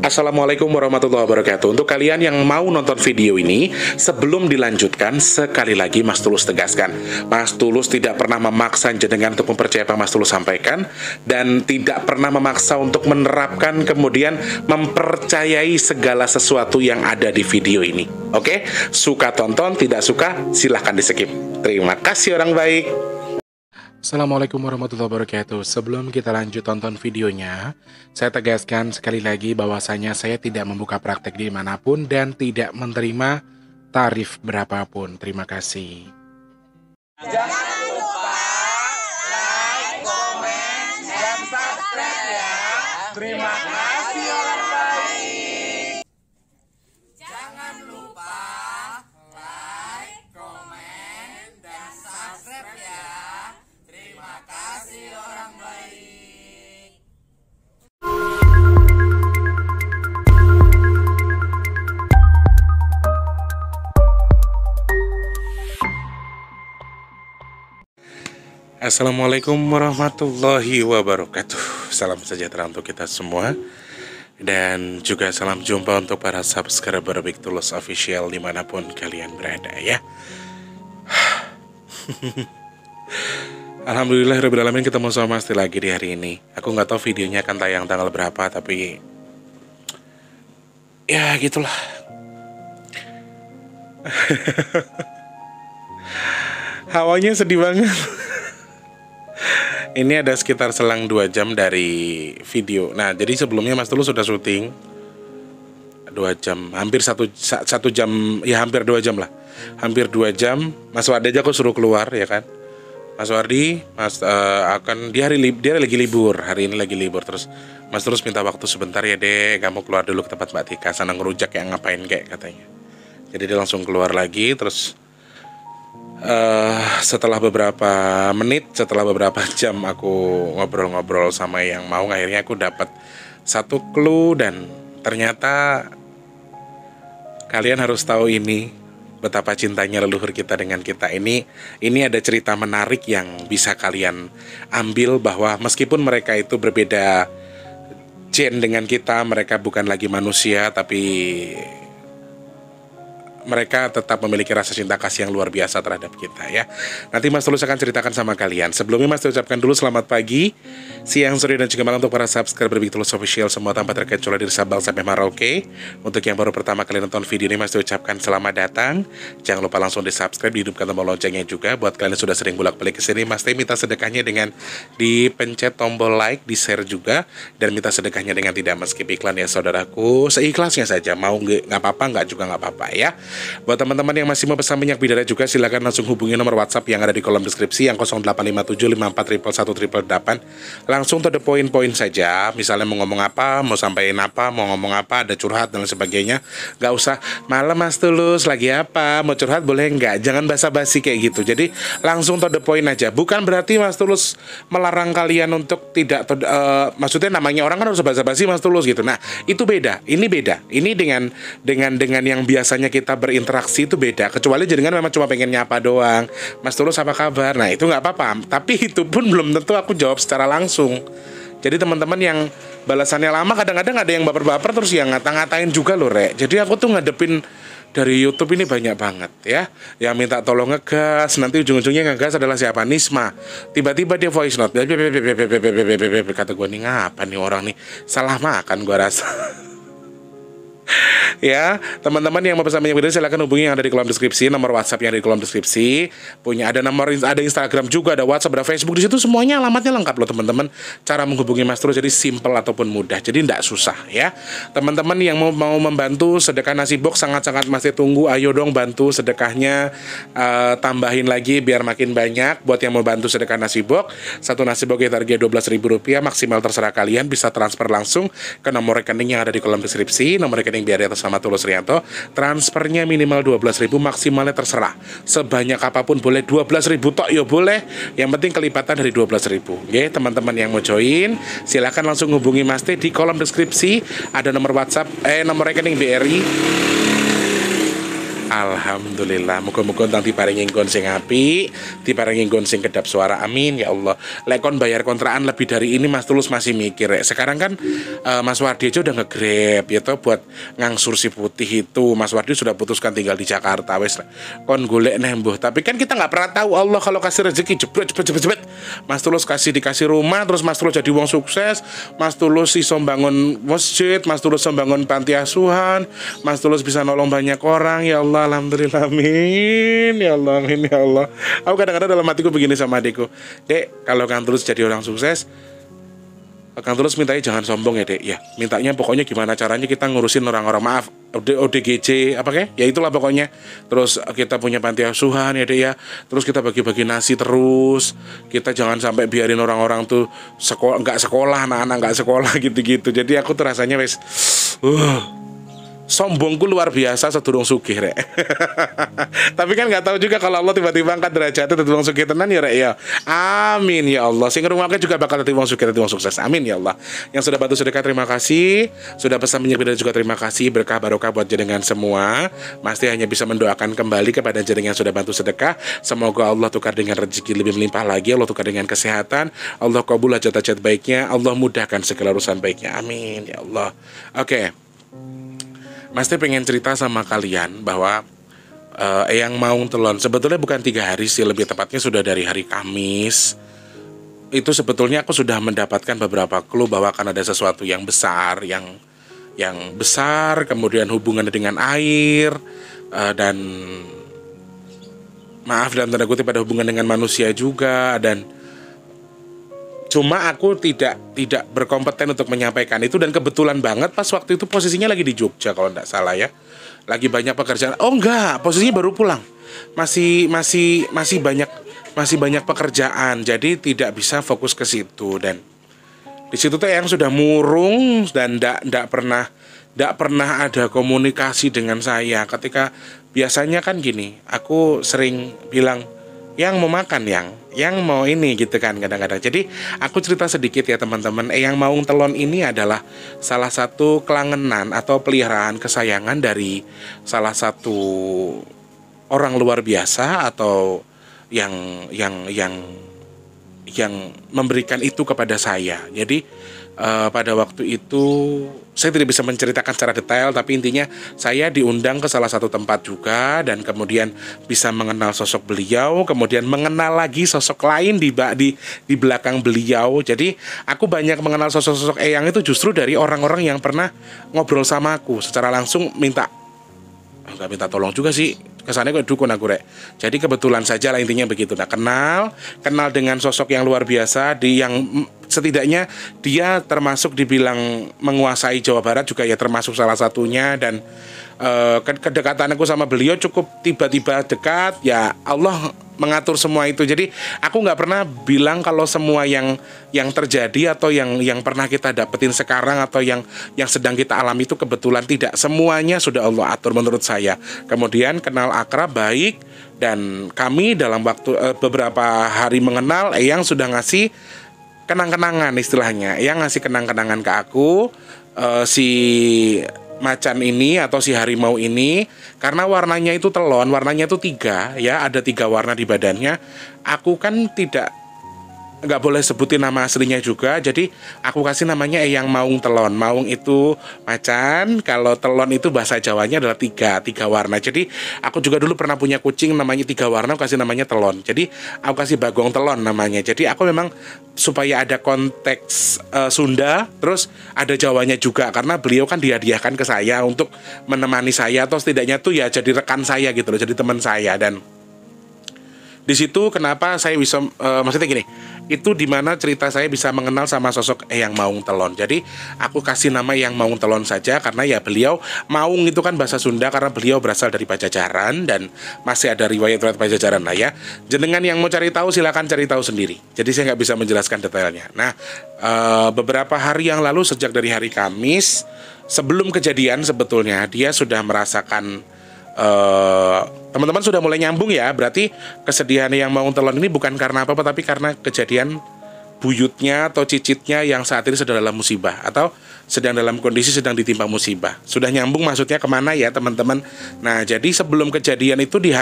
Assalamualaikum warahmatullahi wabarakatuh. Untuk kalian yang mau nonton video ini, sebelum dilanjutkan, sekali lagi Mas Tulus tegaskan, Mas Tulus tidak pernah memaksa jenengan untuk mempercayai apa Mas Tulus sampaikan, dan tidak pernah memaksa untuk menerapkan kemudian mempercayai segala sesuatu yang ada di video ini. Oke? Suka tonton, tidak suka silahkan di skip. Terima kasih orang baik. Assalamualaikum warahmatullahi wabarakatuh. Sebelum kita lanjut tonton videonya, saya tegaskan sekali lagi bahwasanya saya tidak membuka praktek dimanapun dan tidak menerima tarif berapapun. Terima kasih. Jangan lupa like, komen, dan subscribe ya. Terima kasih orang baik. Jangan lupa like, komen, dan subscribe ya. Terima kasih orang baik. Assalamualaikum warahmatullahi wabarakatuh. Salam sejahtera untuk kita semua, dan juga salam jumpa untuk para subscriber Big Tulus Official dimanapun kalian berada ya. Alhamdulillahirrahmanirrahim, ketemu sama Mas lagi di hari ini. Aku nggak tahu videonya akan tayang tanggal berapa, tapi ya gitulah. Hawanya sedih banget. Ini ada sekitar selang 2 jam dari video. Nah, jadi sebelumnya Mas Tulus sudah syuting 2 jam, hampir 1 jam, ya hampir 2 jam lah. Hampir 2 jam, Mas Wardi aja aku suruh keluar ya kan. Mas Wardi, dia lagi libur, hari ini lagi libur. Terus Mas Tulus minta waktu sebentar ya dek, kamu keluar dulu ke tempat Mbak Tika, sana ngerujak yang ngapain kayak katanya. Jadi dia langsung keluar lagi, terus setelah beberapa menit, setelah beberapa jam aku ngobrol-ngobrol sama yang mau, akhirnya aku dapat satu clue, dan ternyata kalian harus tahu ini betapa cintanya leluhur kita dengan kita. Ini ada cerita menarik yang bisa kalian ambil, bahwa meskipun mereka itu berbeda gen dengan kita, mereka bukan lagi manusia, tapi mereka tetap memiliki rasa cinta kasih yang luar biasa terhadap kita ya. Nanti Mas Tulus akan ceritakan sama kalian. Sebelumnya Mas Tulus ucapkan dulu selamat pagi, siang, sore, dan juga malam untuk para subscriber Big Tulus Official semua tanpa terkecuali dari Sabang sampai Merauke. Untuk yang baru pertama kali nonton video ini, Mas Tulus ucapkan selamat datang. Jangan lupa langsung di subscribe, dihidupkan tombol loncengnya juga. Buat kalian yang sudah sering bolak-balik ke sini, Mas Tulus minta sedekahnya dengan dipencet tombol like, di share juga, dan minta sedekahnya dengan tidak men-skip iklan ya saudaraku. Seikhlasnya saja, mau nggak apa-apa, nggak juga nggak apa-apa ya. Buat teman-teman yang masih mau pesan minyak bidara juga, silakan langsung hubungi nomor WhatsApp yang ada di kolom deskripsi yang 0857541118. Langsung to the point saja. Misalnya mau ngomong apa, mau sampaikan apa, mau ngomong apa, ada curhat dan sebagainya. Gak usah malam Mas Tulus lagi apa, mau curhat boleh nggak? Jangan basa-basi kayak gitu. Jadi langsung to the point aja. Bukan berarti Mas Tulus melarang kalian untuk tidak maksudnya namanya orang kan harus basa-basi Mas Tulus gitu. Nah, itu beda. Ini beda. Ini dengan yang biasanya kita berinteraksi itu beda. Kecuali jenengan memang cuma pengen nyapa doang, Mas Tulus apa kabar, nah itu nggak apa-apa. Tapi itu pun belum tentu aku jawab secara langsung. Jadi teman-teman yang balasannya lama, kadang-kadang ada yang baper-baper terus yang ngata-ngatain juga loh rek. Jadi aku tuh ngadepin dari YouTube ini banyak banget ya, yang minta tolong ngegas, nanti ujung-ujungnya ngegas adalah siapa? Nisma. Tiba-tiba dia voice note, kata gue nih ngapa nih orang nih, salah makan gue rasa. Ya, teman-teman yang mau pesan minyak bidara silahkan hubungi yang ada di kolom deskripsi, nomor WhatsApp yang ada di kolom deskripsi. Ada Instagram juga, ada WhatsApp, ada Facebook, di situ semuanya alamatnya lengkap loh teman-teman. Cara menghubungi Mas Tulus jadi simple ataupun mudah, jadi tidak susah ya. Teman-teman yang mau membantu sedekah nasi box sangat-sangat masih tunggu, ayo dong bantu sedekahnya, tambahin lagi biar makin banyak. Buat yang mau bantu sedekah nasi box, satu nasi box harga Rp12.000, maksimal terserah kalian, bisa transfer langsung ke nomor rekening yang ada di kolom deskripsi, nomor rekening biar atas nama Tulus Rianto. Transfernya minimal 12.000, maksimalnya terserah sebanyak apapun boleh, 12.000 tok ya boleh, yang penting kelipatan dari 12.000. Oke, teman-teman yang mau join silakan langsung hubungi Mas T di kolom deskripsi, ada nomor WhatsApp nomor rekening BRI. Alhamdulillah, muga-muga tentang diparingi nggon sing apik, diparingi nggon sing kedap suara, amin ya Allah. Lek kon bayar kontrakan lebih dari ini Mas Tulus masih mikir rek. Sekarang kan Mas Wardi aja udah nge-grab ya toh buat ngangsur si putih itu. Mas Wardi sudah putuskan tinggal di Jakarta wes. Kon golek neh mbuh. Tapi kan kita nggak pernah tahu Allah kalau kasih rezeki jebret. Mas Tulus dikasih rumah, terus Mas Tulus jadi wong sukses, Mas Tulus iso bangun masjid, Mas Tulus iso bangun panti asuhan, Mas Tulus bisa nolong banyak orang. Ya Allah, alhamdulillah, amin ya Allah, amin ya Allah. Aku kadang-kadang dalam hatiku begini sama adikku, Dek, kalau Kang Tulus jadi orang sukses, Kang Tulus mintanya jangan sombong ya Dek. Ya mintanya pokoknya gimana caranya kita ngurusin orang-orang, maaf, ODGJ apa kayak, ya itulah pokoknya. Terus kita punya panti asuhan ya Dek ya. Terus kita bagi-bagi nasi terus. Kita jangan sampai biarin orang-orang tuh nggak sekolah, anak-anak nggak sekolah gitu-gitu. Jadi aku tuh rasanya wes sombongku luar biasa sedurung sugih rek. Tapi kan nggak tahu juga kalau Allah tiba-tiba angkat derajatnya dadi wong sugih tenan ya rek ya. Amin ya Allah. Sing ngrungokke juga bakal dadi wong sugih, dadi wong sukses. Amin ya Allah. Yang sudah bantu sedekah terima kasih, sudah pesan menyebut juga terima kasih, berkah barokah buat jenengan semua. Pasti hanya bisa mendoakan kembali kepada jenengan yang sudah bantu sedekah. Semoga Allah tukar dengan rezeki lebih melimpah lagi, Allah tukar dengan kesehatan, Allah kabul hajat-hajat baiknya, Allah mudahkan segala urusan baiknya. Amin ya Allah. Oke. Mas Teh pengen cerita sama kalian bahwa Eyang Maung Telon sebetulnya bukan 3 hari sih, lebih tepatnya sudah dari hari Kamis. Itu sebetulnya aku sudah mendapatkan beberapa clue bahwa akan ada sesuatu yang besar, yang besar, kemudian hubungannya dengan air, dan maaf dalam tanda kutip ada hubungan dengan manusia juga, dan cuma aku tidak berkompeten untuk menyampaikan itu. Dan kebetulan banget pas waktu itu posisinya lagi di Jogja kalau tidak salah ya, lagi banyak pekerjaan. Oh enggak, posisinya baru pulang, masih banyak pekerjaan, jadi tidak bisa fokus ke situ. Dan di situ tuh yang sudah murung dan tidak pernah ada komunikasi dengan saya. Ketika biasanya kan gini, aku sering bilang, yang mau makan, yang mau ini gitu kan kadang-kadang. Jadi aku cerita sedikit ya teman-teman. Eyang Maung Telon ini adalah salah satu kelangenan atau peliharaan kesayangan dari salah satu orang luar biasa, atau yang memberikan itu kepada saya. Jadi pada waktu itu saya tidak bisa menceritakan secara detail, tapi intinya saya diundang ke salah satu tempat juga, dan kemudian bisa mengenal sosok beliau, kemudian mengenal lagi sosok lain di belakang beliau. Jadi aku banyak mengenal sosok-sosok Eyang itu justru dari orang-orang yang pernah ngobrol sama aku secara langsung, nggak minta tolong juga sih, kesannya kok dukun aku rek. Jadi kebetulan saja lah intinya begitu. Nah kenal dengan sosok yang luar biasa, yang setidaknya dia termasuk dibilang menguasai Jawa Barat juga ya, termasuk salah satunya. Dan kedekatan aku sama beliau cukup tiba-tiba dekat. Ya Allah mengatur semua itu. Jadi aku nggak pernah bilang kalau semua yang terjadi atau yang pernah kita dapetin sekarang atau yang sedang kita alami itu kebetulan. Tidak, semuanya sudah Allah atur menurut saya. Kemudian kenal akrab baik, dan kami dalam waktu beberapa hari mengenal, Eyang sudah ngasih kenang-kenangan istilahnya. Eyang ngasih kenang-kenangan ke aku, si macan ini atau si harimau ini, karena warnanya itu telon, warnanya itu 3 ya, ada 3 warna di badannya. Aku kan nggak boleh sebutin nama aslinya juga, jadi aku kasih namanya Eyang Maung Telon. Maung itu macan, kalau telon itu bahasa Jawanya adalah 3 warna. Jadi aku juga dulu pernah punya kucing namanya 3 warna, aku kasih namanya Telon. Jadi aku kasih Bagong Telon namanya. Jadi aku memang supaya ada konteks Sunda, terus ada Jawanya juga, karena beliau kan dihadiahkan ke saya untuk menemani saya, atau setidaknya tuh ya jadi rekan saya gitu loh, jadi teman saya. Dan di situ kenapa saya bisa maksudnya gini, itu dimana cerita saya bisa mengenal sama sosok Eyang Maung Telon. Jadi aku kasih nama Eyang Maung Telon saja, karena ya beliau, Maung itu kan bahasa Sunda, karena beliau berasal dari Pajajaran, dan masih ada riwayat-riwayat Pajajaran lah ya. Jenengan yang mau cari tahu silakan cari tahu sendiri. Jadi saya nggak bisa menjelaskan detailnya. Nah beberapa hari yang lalu, sejak dari hari Kamis sebelum kejadian, sebetulnya dia sudah merasakan, teman-teman sudah mulai nyambung ya. Berarti kesedihan Eyang Maung Telon ini bukan karena apa-apa, tapi karena kejadian buyutnya atau cicitnya yang saat ini sedang dalam musibah, atau sedang dalam kondisi sedang ditimpa musibah. Sudah nyambung maksudnya kemana ya teman-teman? Nah, jadi sebelum kejadian itu di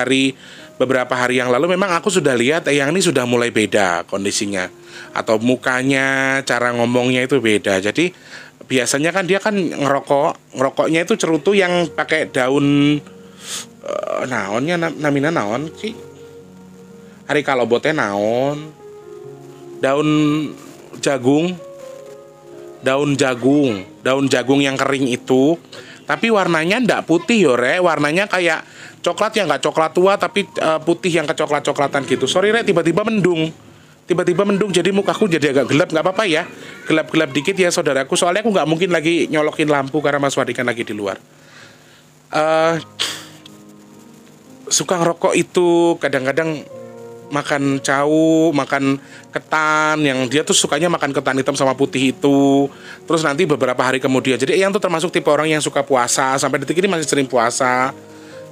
beberapa hari yang lalu memang aku sudah lihat Eyang ini sudah mulai beda kondisinya, atau mukanya, cara ngomongnya itu beda. Jadi biasanya kan dia kan ngerokoknya itu cerutu yang pakai daun naonnya namina naon sih? Hari kalau bote naon? Daun jagung. Daun jagung yang kering itu, tapi warnanya ndak putih yore, warnanya kayak coklat yang nggak coklat tua tapi putih yang kecoklat-coklatan gitu. Sorry Rek, tiba-tiba mendung, jadi mukaku jadi agak gelap. Nggak apa-apa ya, gelap-gelap dikit ya saudaraku, soalnya aku nggak mungkin lagi nyolokin lampu karena Mas Wadi kan lagi di luar. Suka ngerokok itu kadang-kadang makan cau, makan ketan, yang dia tuh sukanya makan ketan hitam sama putih itu. Terus nanti beberapa hari kemudian, jadi Eyang tuh termasuk tipe orang yang suka puasa, sampai detik ini masih sering puasa.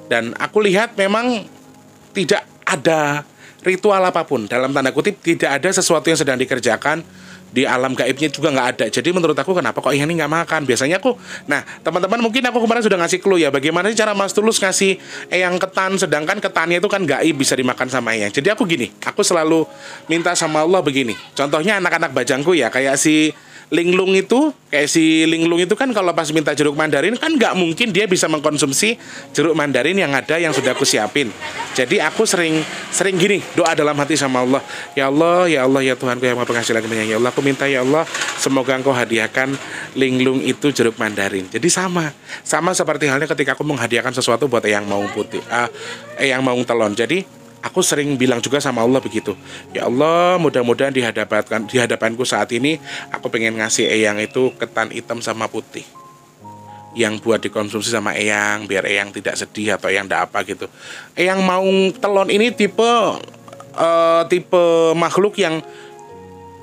Dan aku lihat memang tidak ada ritual apapun, dalam tanda kutip tidak ada sesuatu yang sedang dikerjakan di alam gaibnya juga nggak ada. Jadi menurut aku kenapa kok Eyang ini nggak makan? Biasanya aku, nah teman-teman mungkin aku kemarin sudah ngasih clue ya, bagaimana sih cara Mas Tulus ngasih Eyang ketan, sedangkan ketannya itu kan gaib bisa dimakan sama Eyang. Jadi aku gini, aku selalu minta sama Allah begini. Contohnya anak-anak bajangku ya, kayak si Linglung itu, kan kalau pas minta jeruk mandarin kan nggak mungkin dia bisa mengkonsumsi jeruk mandarin yang ada yang sudah aku siapin. Jadi aku sering gini doa dalam hati sama Allah, ya Allah ya Tuhanku yang Maha Pengasih lagi penyayang, ya Allah aku minta ya Allah semoga Engkau hadiahkan Linglung itu jeruk mandarin. Jadi sama seperti halnya ketika aku menghadiahkan sesuatu buat Eyang Maung Putih, Eyang Maung Telon. Jadi aku sering bilang juga sama Allah begitu, ya Allah mudah-mudahan di hadapanku saat ini aku pengen ngasih Eyang itu ketan hitam sama putih yang buat dikonsumsi sama Eyang, biar Eyang tidak sedih atau Eyang tidak apa gitu. Eyang Maung Telon ini tipe makhluk yang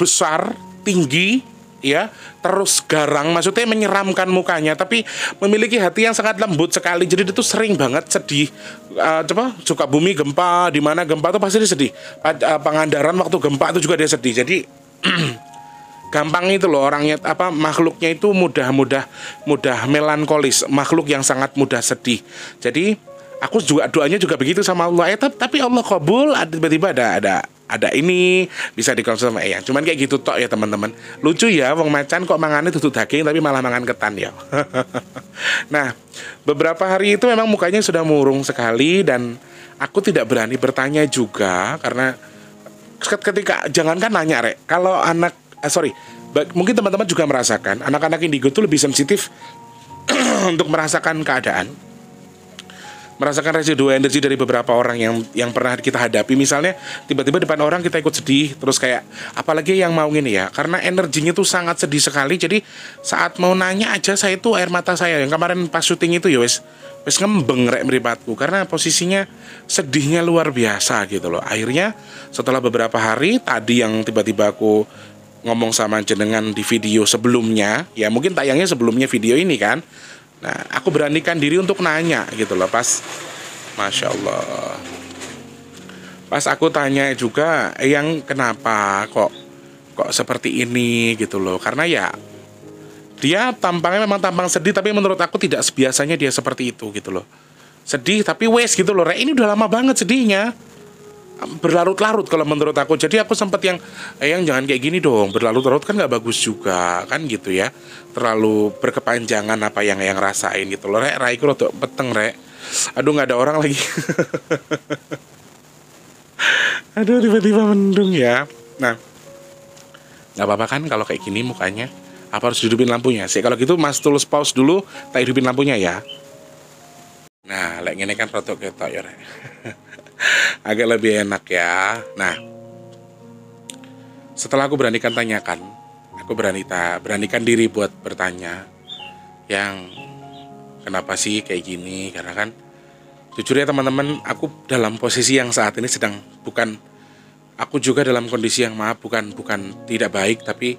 besar, tinggi, ya, terus garang, maksudnya menyeramkan mukanya, tapi memiliki hati yang sangat lembut sekali. Jadi dia tuh sering banget sedih. Suka bumi gempa, di mana gempa tuh pasti dia sedih. Pangandaran waktu gempa itu juga dia sedih. Jadi gampang itu loh orangnya, makhluknya itu mudah melankolis, makhluk yang sangat mudah sedih. Jadi aku juga doanya juga begitu sama Allah. Tapi Allah kabul, tiba-tiba ada ini bisa dikonsumsi sama Eyang. Cuman kayak gitu tok ya teman-teman. Lucu ya, wong macan kok mangane tutut daging tapi malah mangan ketan ya. Nah, beberapa hari itu memang mukanya sudah murung sekali dan aku tidak berani bertanya juga karena ketika jangankan nanya Rek, kalau mungkin teman-teman juga merasakan anak-anak indigo itu lebih sensitif untuk merasakan keadaan, merasakan residu energi dari beberapa orang yang pernah kita hadapi. Misalnya tiba-tiba depan orang kita ikut sedih, terus kayak apalagi yang mau ini ya, karena energinya tuh sangat sedih sekali. Jadi saat mau nanya aja saya tuh air mata saya yang kemarin pas syuting itu ya wes ngembeng Rek meripatku, karena posisinya sedihnya luar biasa gitu loh. Akhirnya setelah beberapa hari tadi yang tiba-tiba aku ngomong sama jenengan di video sebelumnya, ya mungkin tayangnya sebelumnya video ini kan. Nah, aku beranikan diri untuk nanya gitu loh, pas Masya Allah, pas aku tanya juga, Eyang kenapa kok seperti ini gitu loh. Karena ya dia tampangnya memang tampang sedih, tapi menurut aku tidak sebiasanya dia seperti itu gitu loh. Sedih tapi wes gitu loh Rek, ini udah lama banget sedihnya, berlarut-larut kalau menurut aku. Jadi aku sempat yang jangan kayak gini dong, berlarut-larut kan nggak bagus juga kan gitu ya, terlalu berkepanjangan apa yang rasain gitu loh Rek. Raiku rotok peteng Rek, aduh nggak ada orang lagi. Aduh tiba-tiba mendung ya. Nah, nggak apa-apa kan kalau kayak gini mukanya, apa harus hidupin lampunya sih? Kalau gitu Mas Tulus pause dulu, tak hidupin lampunya ya. Nah, like ini kan rotok ketok ya Rek. Agak lebih enak ya. Nah, setelah aku beranikan tanyakan, aku beranikan diri buat bertanya, yang kenapa sih kayak gini? Karena kan jujur ya teman-teman, aku dalam posisi yang saat ini aku juga dalam kondisi yang bukan tidak baik, tapi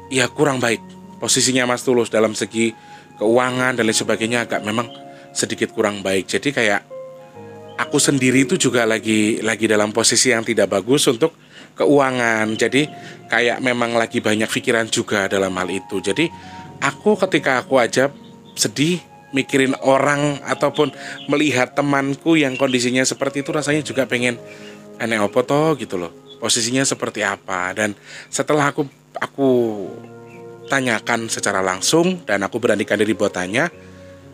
ya kurang baik. Posisinya Mas Tulus dalam segi keuangan dan lain sebagainya agak memang sedikit kurang baik. Jadi kayak aku sendiri itu juga lagi dalam posisi yang tidak bagus untuk keuangan. Jadi kayak memang lagi banyak pikiran juga dalam hal itu. Jadi ketika aku aja sedih mikirin orang ataupun melihat temanku yang kondisinya seperti itu, rasanya juga pengen aneh opo toh gitu loh. Posisinya seperti apa. Dan setelah aku tanyakan secara langsung dan aku beranikan diri buat tanya,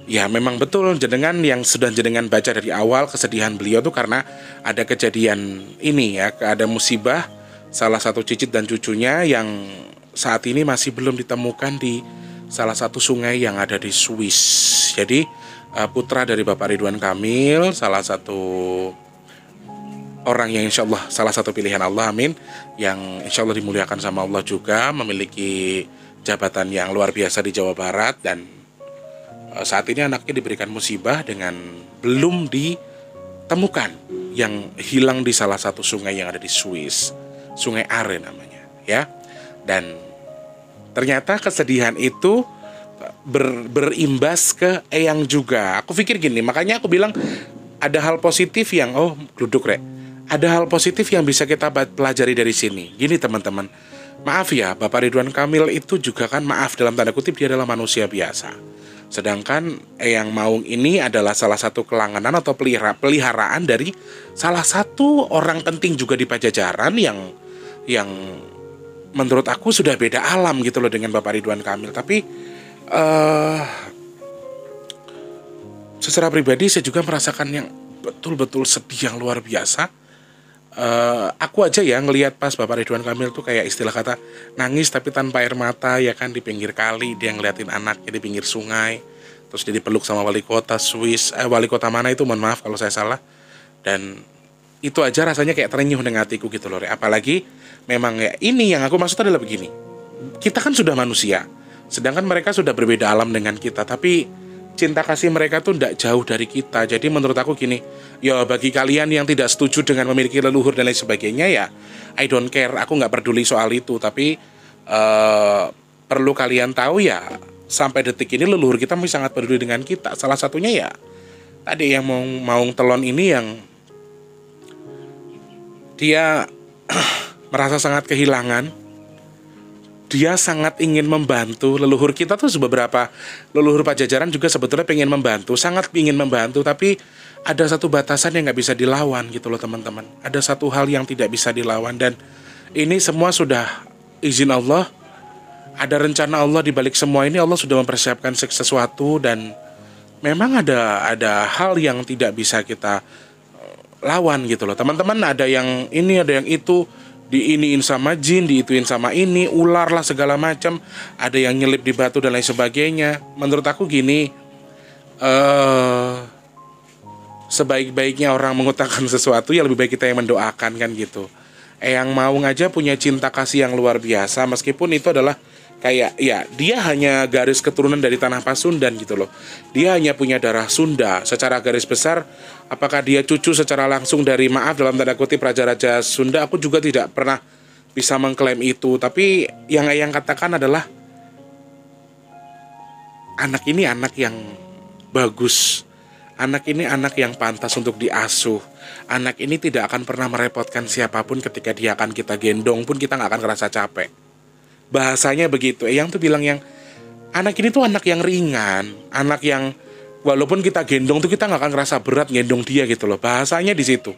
ya memang betul jenengan yang sudah jenengan baca dari awal kesedihan beliau tuh karena ada kejadian ini ya, ada musibah salah satu cicit dan cucunya yang saat ini masih belum ditemukan di salah satu sungai yang ada di Swiss. Jadi putra dari Bapak Ridwan Kamil, salah satu orang yang insya Allah salah satu pilihan Allah, amin, yang insya Allah dimuliakan sama Allah juga, memiliki jabatan yang luar biasa di Jawa Barat. Dan saat ini anaknya diberikan musibah dengan belum ditemukan, yang hilang di salah satu sungai yang ada di Swiss, Sungai Are namanya ya. Dan ternyata kesedihan itu berimbas ke Eyang juga. Aku pikir gini, makanya aku bilang ada hal positif yang duduk rek. Ada hal positif yang bisa kita pelajari dari sini. Gini teman-teman, maaf ya, Bapak Ridwan Kamil itu juga kan, maaf dalam tanda kutip, dia adalah manusia biasa. Sedangkan Eyang Maung ini adalah salah satu kelanganan atau peliharaan dari salah satu orang penting juga di Pajajaran yang menurut aku sudah beda alam gitu loh dengan Bapak Ridwan Kamil. Tapi secara pribadi saya juga merasakan yang betul-betul sedih yang luar biasa. Aku aja ya ngelihat pas Bapak Ridwan Kamil tuh kayak istilah kata nangis tapi tanpa air mata ya kan, di pinggir kali dia ngeliatin anaknya di pinggir sungai, terus dia dipeluk sama wali kota Swiss, wali kota mana itu, mohon maaf kalau saya salah. Dan itu aja rasanya kayak terenyuh dengan hatiku gitu loh. Apalagi memang ya, ini yang aku maksud adalah begini, kita kan sudah manusia, sedangkan mereka sudah berbeda alam dengan kita, tapi cinta kasih mereka tuh tidak jauh dari kita. Jadi menurut aku gini, ya bagi kalian yang tidak setuju dengan memiliki leluhur dan lain sebagainya, ya I don't care, aku nggak peduli soal itu. Tapi perlu kalian tahu ya, sampai detik ini leluhur kita masih sangat peduli dengan kita. Salah satunya ya tadi yang Maung Telon ini, yang dia merasa sangat kehilangan. Dia sangat ingin membantu leluhur kita tuh, beberapa leluhur Pajajaran juga sebetulnya pengen membantu, sangat ingin membantu, tapi ada satu batasan yang nggak bisa dilawan gitu loh teman-teman. Ada satu hal yang tidak bisa dilawan, dan ini semua sudah izin Allah, ada rencana Allah di balik semua ini. Allah sudah mempersiapkan sesuatu, dan memang ada hal yang tidak bisa kita lawan gitu loh teman-teman. Ada yang ini, ada yang itu, diiniin sama jin, diituin sama ini, ular lah segala macam, ada yang nyelip di batu dan lain sebagainya. Menurut aku gini, sebaik-baiknya orang mengutarakan sesuatu ya lebih baik kita yang mendoakan kan gitu. Eyang Maung aja punya cinta kasih yang luar biasa, meskipun itu adalah kayak ya dia hanya garis keturunan dari tanah Pasundan gitu loh. Dia hanya punya darah Sunda secara garis besar. Apakah dia cucu secara langsung dari, maaf dalam tanda kutip, raja-raja Sunda, aku juga tidak pernah bisa mengklaim itu. Tapi yang Eyang katakan adalah anak ini anak yang bagus, anak ini anak yang pantas untuk diasuh. Anak ini tidak akan pernah merepotkan siapapun. Ketika dia akan kita gendong pun kita gak akan ngerasa capek. Bahasanya begitu. Eyang tuh bilang yang anak ini tuh anak yang ringan, anak yang walaupun kita gendong tuh kita nggak akan ngerasa berat gendong dia gitu loh. Bahasanya di situ.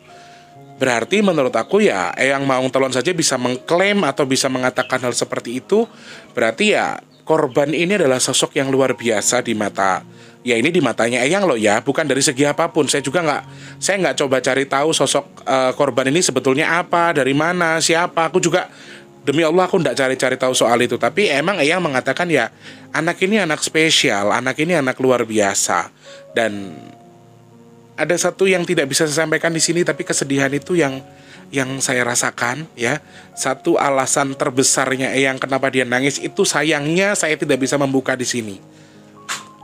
Berarti menurut aku ya Eyang Maung Telon saja bisa mengklaim atau bisa mengatakan hal seperti itu. Berarti ya korban ini adalah sosok yang luar biasa di mata, ya ini di matanya Eyang loh ya, bukan dari segi apapun. Saya nggak coba cari tahu sosok korban ini sebetulnya apa, dari mana, siapa. Aku juga demi Allah aku nggak cari-cari tahu soal itu. Tapi emang Eyang mengatakan ya anak ini anak spesial, anak ini anak luar biasa. Dan ada satu yang tidak bisa saya sampaikan di sini, tapi kesedihan itu yang saya rasakan ya. Satu alasan terbesarnya Eyang kenapa dia nangis itu, sayangnya saya tidak bisa membuka di sini.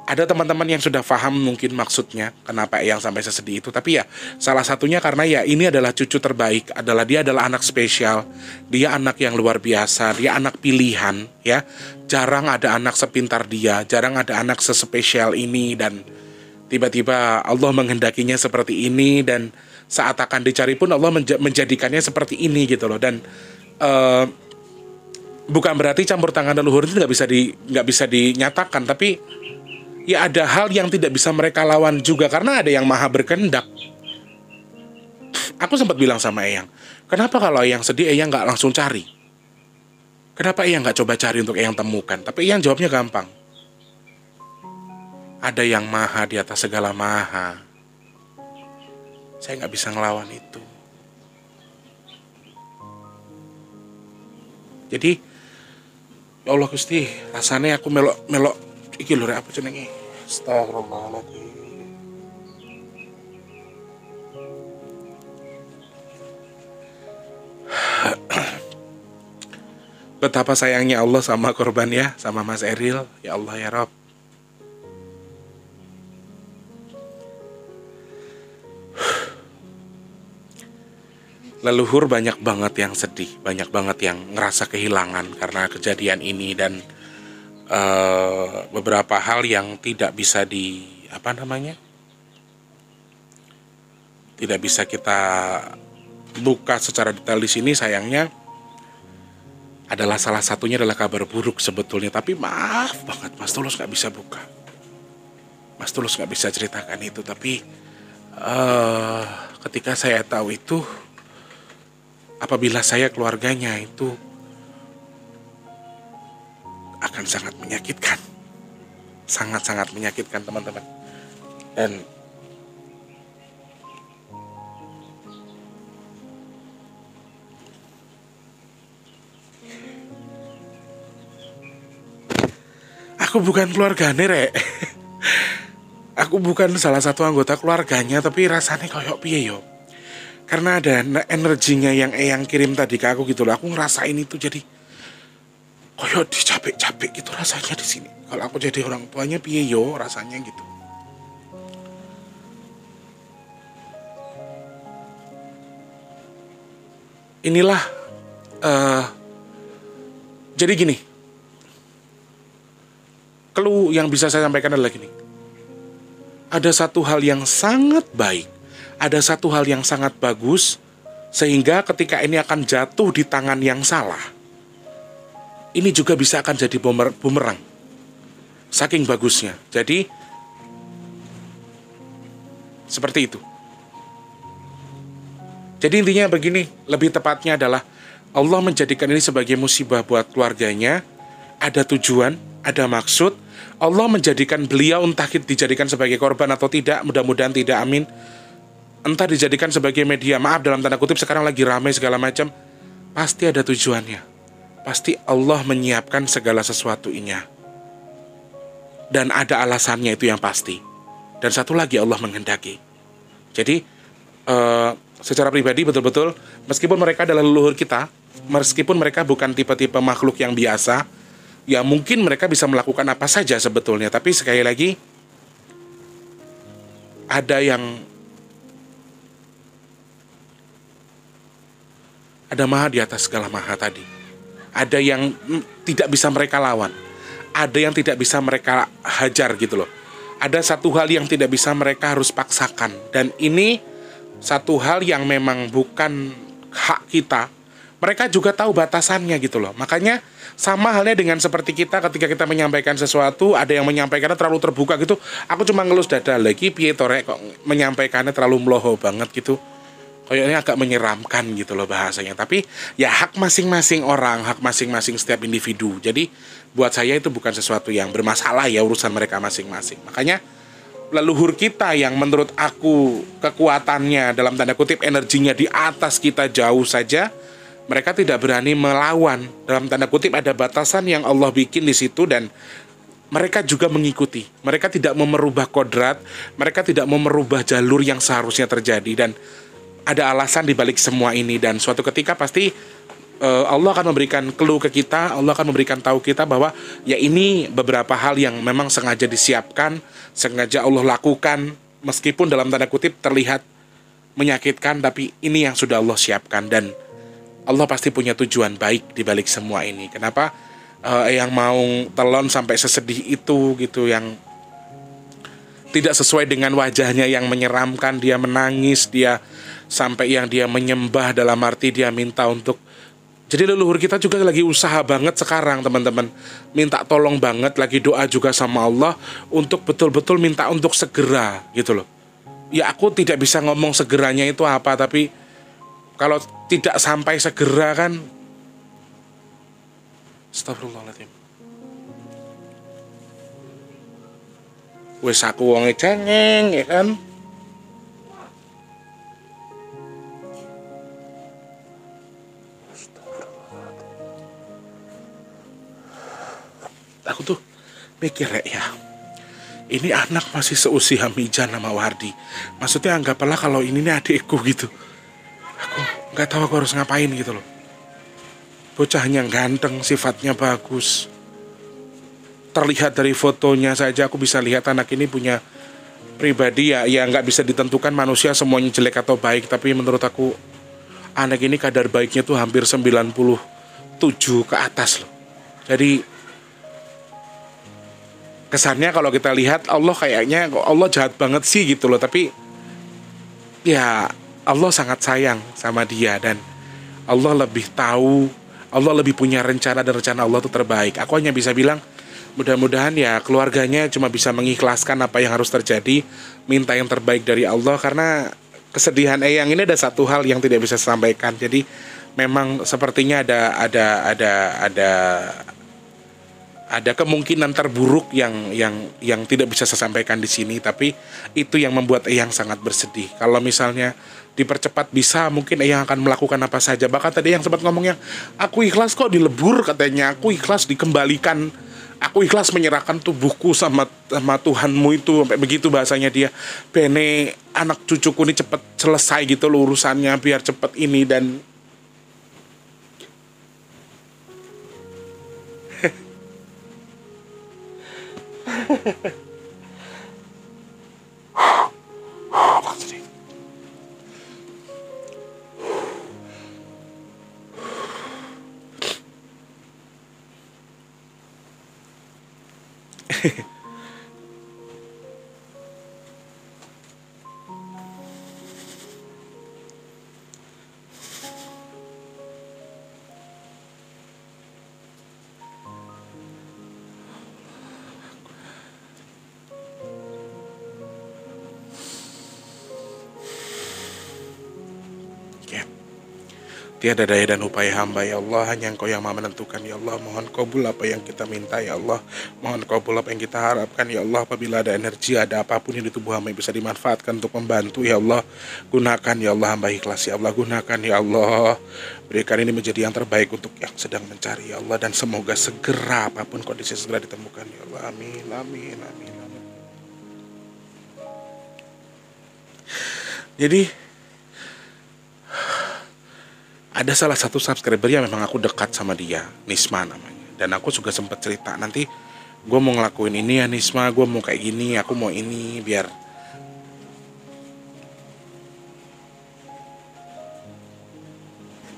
Ada teman-teman yang sudah paham mungkin maksudnya kenapa Eyang sampai sesedih itu. Tapi ya salah satunya karena ya ini adalah cucu terbaik, dia adalah anak spesial. Dia anak yang luar biasa, dia anak pilihan ya. Jarang ada anak sepintar dia, jarang ada anak sespesial ini. Dan tiba-tiba Allah menghendakinya seperti ini. Dan saat akan dicari pun Allah menjadikannya seperti ini gitu loh. Dan bukan berarti campur tangan leluhur itu nggak bisa dinyatakan, tapi ya ada hal yang tidak bisa mereka lawan juga karena ada yang maha berkehendak. Aku sempat bilang sama Eyang, kenapa kalau Eyang sedih Eyang nggak langsung cari? Kenapa Eyang nggak coba cari untuk Eyang temukan? Tapi Eyang jawabnya gampang. Ada yang maha di atas segala maha. Saya nggak bisa ngelawan itu. Jadi, ya Allah Gusti, rasanya aku melok iki lho rek apa jenenge? Astagfirullahaladzim. Betapa sayangnya Allah sama korban ya, sama Mas Eril. Ya Allah ya Rob. Leluhur banyak banget yang sedih, banyak banget yang ngerasa kehilangan karena kejadian ini. Dan beberapa hal yang tidak bisa tidak bisa kita buka secara detail di sini. Sayangnya adalah salah satunya adalah kabar buruk sebetulnya. Tapi maaf banget Mas Tulus gak bisa buka, Mas Tulus gak bisa ceritakan itu. Tapi ketika saya tahu itu, apabila saya keluarganya, itu akan sangat menyakitkan. Sangat-sangat menyakitkan teman-teman. Dan aku bukan keluarganya rek. Aku bukan salah satu anggota keluarganya, tapi rasanya koyok piye yo. Karena ada energinya yang Eyang kirim tadi ke aku gitu loh. Aku ngerasain itu jadi koyok dicapek-capek gitu rasanya di sini. Kalau aku jadi orang tuanya piye yo rasanya gitu. Inilah jadi gini. Clue yang bisa saya sampaikan adalah gini. Ada satu hal yang sangat baik, ada satu hal yang sangat bagus, sehingga ketika ini akan jatuh di tangan yang salah, ini juga bisa akan jadi bumerang. Saking bagusnya. Jadi seperti itu. Jadi intinya begini, lebih tepatnya adalah Allah menjadikan ini sebagai musibah buat keluarganya. Ada tujuan, ada maksud. Allah menjadikan beliau entah dijadikan sebagai korban atau tidak, mudah-mudahan tidak, amin. Entah dijadikan sebagai media, maaf dalam tanda kutip sekarang lagi ramai segala macam, pasti ada tujuannya. Pasti Allah menyiapkan segala sesuatunya. Dan ada alasannya, itu yang pasti. Dan satu lagi, Allah menghendaki. Jadi secara pribadi betul-betul, meskipun mereka adalah leluhur kita, meskipun mereka bukan tipe-tipe makhluk yang biasa, ya mungkin mereka bisa melakukan apa saja sebetulnya. Tapi sekali lagi, ada maha di atas segala maha tadi. Ada yang tidak bisa mereka lawan. Ada yang tidak bisa mereka hajar gitu loh. Ada satu hal yang tidak bisa mereka harus paksakan. Dan ini satu hal yang memang bukan hak kita. Mereka juga tahu batasannya gitu loh. Makanya sama halnya dengan seperti kita ketika kita menyampaikan sesuatu, ada yang menyampaikannya terlalu terbuka gitu. Aku cuma ngelus dada lagi, piye torek kok menyampaikannya terlalu meloho banget gitu. Kayaknya agak menyeramkan gitu loh bahasanya. Tapi ya hak masing-masing orang, hak masing-masing setiap individu. Jadi buat saya itu bukan sesuatu yang bermasalah ya, urusan mereka masing-masing. Makanya leluhur kita yang menurut aku kekuatannya dalam tanda kutip energinya di atas kita jauh saja, mereka tidak berani melawan. Dalam tanda kutip ada batasan yang Allah bikin di situ dan mereka juga mengikuti. Mereka tidak mau merubah kodrat, mereka tidak mau merubah jalur yang seharusnya terjadi. Dan ada alasan dibalik semua ini. Dan suatu ketika pasti Allah akan memberikan clue ke kita, Allah akan memberikan tahu kita bahwa ya ini beberapa hal yang memang sengaja disiapkan, sengaja Allah lakukan, meskipun dalam tanda kutip terlihat menyakitkan, tapi ini yang sudah Allah siapkan. Dan Allah pasti punya tujuan baik di balik semua ini. Kenapa yang mau telon sampai sesedih itu gitu, yang tidak sesuai dengan wajahnya yang menyeramkan. Dia menangis, dia sampai yang dia menyembah, dalam arti dia minta untuk. Jadi leluhur kita juga lagi usaha banget sekarang teman-teman, minta tolong banget, lagi doa juga sama Allah untuk betul-betul minta untuk segera gitu loh. Ya aku tidak bisa ngomong segeranya itu apa, tapi kalau tidak sampai segera kan, astagfirullahaladzim. Wes aku wonge cengeng ya kan. Aku tuh mikir ya, ini anak masih seusia Mijan sama Wardi. Maksudnya anggaplah kalau ini nih adikku gitu. Aku nggak tahu aku harus ngapain gitu loh. Bocahnya ganteng, sifatnya bagus. Terlihat dari fotonya saja aku bisa lihat anak ini punya pribadi ya nggak bisa ditentukan manusia semuanya jelek atau baik. Tapi menurut aku anak ini kadar baiknya tuh hampir 97 ke atas loh. Jadi kesannya kalau kita lihat Allah kayaknya Allah jahat banget sih gitu loh. Tapi ya Allah sangat sayang sama dia, dan Allah lebih tahu, Allah lebih punya rencana, dan rencana Allah itu terbaik. Aku hanya bisa bilang mudah-mudahan ya keluarganya cuma bisa mengikhlaskan apa yang harus terjadi, minta yang terbaik dari Allah. Karena kesedihan Eyang ini ada satu hal yang tidak bisa saya sampaikan. Jadi memang sepertinya ada kemungkinan terburuk yang tidak bisa saya sampaikan di sini, tapi itu yang membuat Eyang sangat bersedih. Kalau misalnya dipercepat bisa, mungkin Eyang akan melakukan apa saja. Bahkan tadi yang sempat ngomongnya, aku ikhlas kok dilebur katanya, aku ikhlas dikembalikan, aku ikhlas menyerahkan tubuhku sama Tuhanmu itu, sampai begitu bahasanya dia. Bene anak cucuku ini cepet selesai gitu loh urusannya, biar cepet ini dan tiada daya dan upaya hamba ya Allah, hanya Engkau yang maha menentukan ya Allah. Mohon kabul apa yang kita minta ya Allah, mohon kabul apa yang kita harapkan ya Allah. Apabila ada energi, ada apapun yang di tubuh hamba yang bisa dimanfaatkan untuk membantu ya Allah, gunakan ya Allah. Hamba ikhlas ya Allah, gunakan ya Allah. Berikan ini menjadi yang terbaik untuk yang sedang mencari ya Allah, dan semoga segera apapun kondisi segera ditemukan ya Allah. Amin, amin, amin, amin. Jadi ada salah satu subscriber yang memang aku dekat sama dia, Nisma namanya. Dan aku juga sempat cerita, nanti gue mau ngelakuin ini ya Nisma, gue mau kayak gini, aku mau ini, biar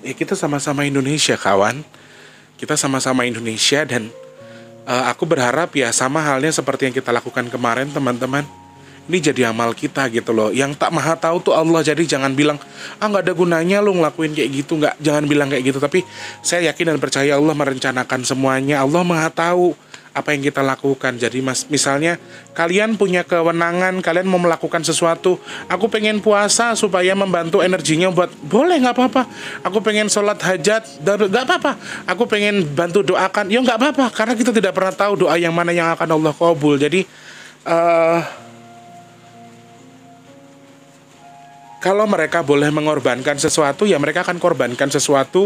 ya kita sama-sama Indonesia kawan. Kita sama-sama Indonesia, dan aku berharap ya sama halnya seperti yang kita lakukan kemarin teman-teman. Ini jadi amal kita gitu loh. Yang tak maha tahu tuh Allah. Jadi jangan bilang, nggak ada gunanya lo ngelakuin kayak gitu. Nggak, jangan bilang kayak gitu. Tapi saya yakin dan percaya Allah merencanakan semuanya. Allah maha tahu apa yang kita lakukan. Jadi misalnya kalian punya kewenangan, kalian mau melakukan sesuatu. Aku pengen puasa supaya membantu energinya buat, boleh nggak apa-apa. Aku pengen sholat hajat, nggak apa-apa. Aku pengen bantu doakan, ya nggak apa-apa. Karena kita tidak pernah tahu doa yang mana yang akan Allah kabul. Jadi kalau mereka boleh mengorbankan sesuatu, ya mereka akan korbankan sesuatu.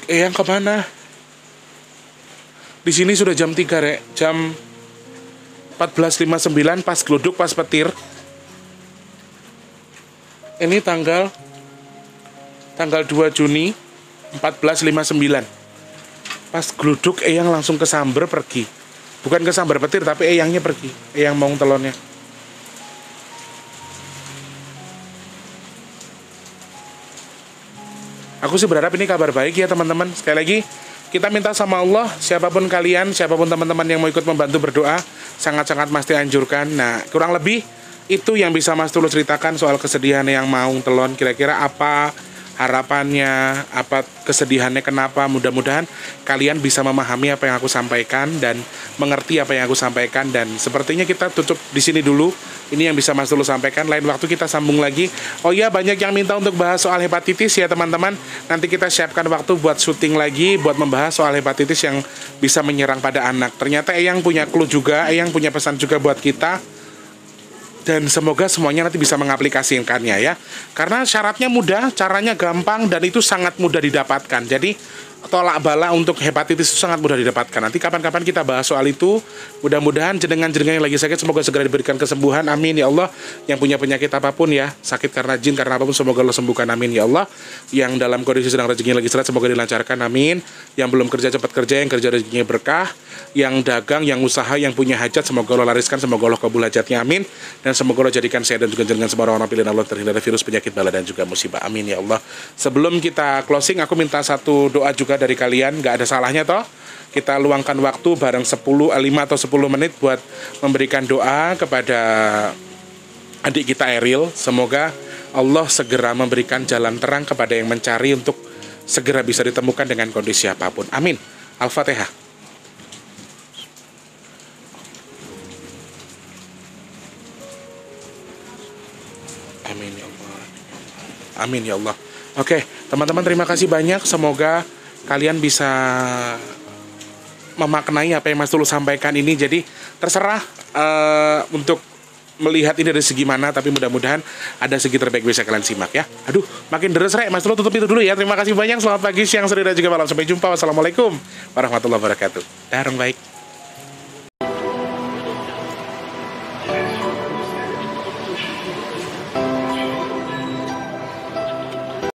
Yang kemana? Di sini sudah jam 3 rek, jam 14.59, pas geluduk, pas petir. Ini tanggal 2 Juni 14.59. Pas geluduk Eyang langsung ke Samber pergi. Bukan ke Sambar petir, tapi Eyangnya pergi. Eyang mau telonnya. Aku sih berharap ini kabar baik ya teman-teman. Sekali lagi, kita minta sama Allah, siapapun kalian, siapapun teman-teman yang mau ikut membantu berdoa, sangat-sangat Mas anjurkan. Nah, kurang lebih itu yang bisa Mas Tulus ceritakan soal kesedihan yang mau telon. Kira-kira apa harapannya, apa kesedihannya, kenapa. Mudah-mudahan kalian bisa memahami apa yang aku sampaikan dan mengerti apa yang aku sampaikan. Dan sepertinya kita tutup di sini dulu. Ini yang bisa Mas Tulus sampaikan. Lain waktu kita sambung lagi. Oh iya, banyak yang minta untuk bahas soal hepatitis ya teman-teman. Nanti kita siapkan waktu buat syuting lagi, buat membahas soal hepatitis yang bisa menyerang pada anak. Ternyata Eyang punya clue juga, Eyang punya pesan juga buat kita. Dan semoga semuanya nanti bisa mengaplikasikannya ya. Karena syaratnya mudah, caranya gampang, dan itu sangat mudah didapatkan. Jadi tolak bala untuk hepatitis itu sangat mudah didapatkan. Nanti kapan-kapan kita bahas soal itu. Mudah-mudahan jenengan-jenengan yang lagi sakit semoga segera diberikan kesembuhan. Amin ya Allah. Yang punya penyakit apapun ya, sakit karena jin, karena apapun, semoga Allah sembuhkan. Amin ya Allah. Yang dalam kondisi sedang rezekinya lagi seret, semoga dilancarkan. Amin. Yang belum kerja cepat kerja, yang kerja rezekinya berkah. Yang dagang, yang usaha, yang punya hajat, semoga Allah lariskan, semoga Allah kabul hajatnya. Amin. Dan semoga Allah jadikan saya dan juga jenengan semua orang pilihan Allah terhindar dari virus, penyakit, bala, dan juga musibah. Amin ya Allah. Sebelum kita closing, aku minta satu doa juga dari kalian. Gak ada salahnya toh kita luangkan waktu bareng 5 atau 10 menit buat memberikan doa kepada adik kita Eril. Semoga Allah segera memberikan jalan terang kepada yang mencari untuk segera bisa ditemukan dengan kondisi apapun. Amin. Al-Fatihah. Amin ya Allah. Amin ya Allah. Oke, teman-teman, terima kasih banyak. Semoga kalian bisa memaknai apa yang Mas Tulus sampaikan ini. Jadi terserah untuk melihat ini dari segi mana, tapi mudah-mudahan ada segi terbaik bisa kalian simak ya. Aduh, makin deres rek. Mas Tulus tutup itu dulu ya. Terima kasih banyak. Selamat pagi, siang, sore, dan juga malam. Sampai jumpa. Wassalamualaikum warahmatullahi wabarakatuh. Darung baik.